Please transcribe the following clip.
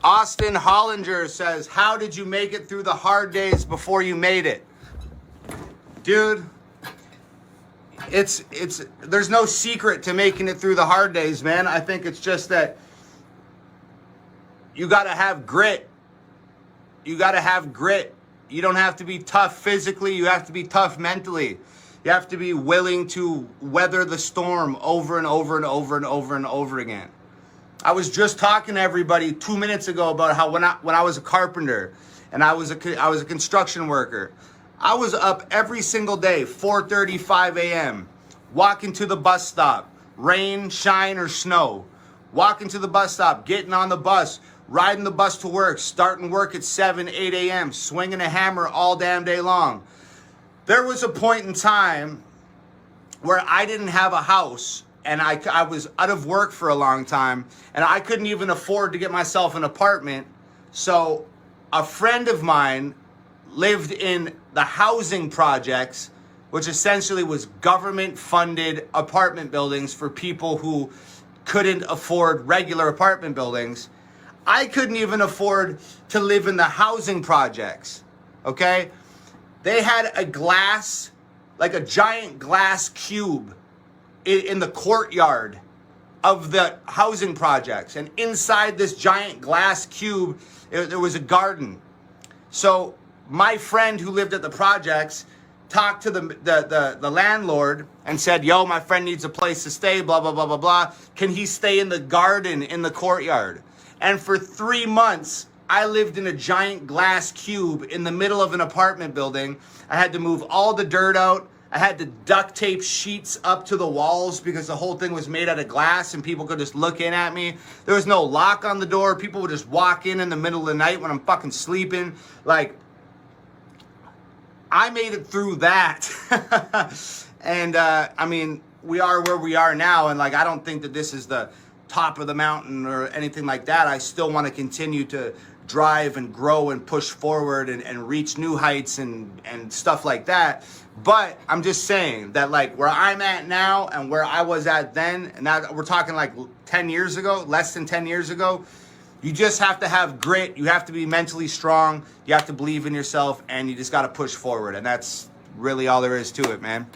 Austin Hollinger says, how did you make it through the hard days before you made it? Dude, there's no secret to making it through the hard days, man. I think it's just that you got to have grit. You got to have grit. You don't have to be tough physically. You have to be tough mentally. You have to be willing to weather the storm over and over and over and over and over again. I was just talking to everybody 2 minutes ago about how when I was a carpenter and I was a construction worker, I was up every single day, 4:30, 5 a.m., walking to the bus stop, rain, shine, or snow. Walking to the bus stop, getting on the bus, riding the bus to work, starting work at 7, 8 a.m., swinging a hammer all damn day long. There was a point in time where I didn't have a house and I was out of work for a long time and I couldn't even afford to get myself an apartment. So a friend of mine lived in the housing projects, which essentially was government-funded apartment buildings for people who couldn't afford regular apartment buildings. I couldn't even afford to live in the housing projects, okay? They had a glass, like a giant glass cube in the courtyard of the housing projects. And inside this giant glass cube, there was a garden. So my friend who lived at the projects talked to the landlord and said, yo, my friend needs a place to stay, blah, blah, blah, blah, blah. Can he stay in the garden in the courtyard? And for 3 months, I lived in a giant glass cube in the middle of an apartment building. I had to move all the dirt out. I had to duct tape sheets up to the walls because the whole thing was made out of glass and people could just look in at me. There was no lock on the door. People would just walk in the middle of the night when I'm fucking sleeping. Like, I made it through that. And, I mean, we are where we are now. And, like, I don't think that this is the top of the mountain or anything like that. I still want to continue to drive and grow and push forward and reach new heights and stuff like that. But I'm just saying that, like, where I'm at now and where I was at then, and now we're talking like 10 years ago, less than 10 years ago, you just have to have grit. You have to be mentally strong. You have to believe in yourself, and you just got to push forward. And that's really all there is to it, man.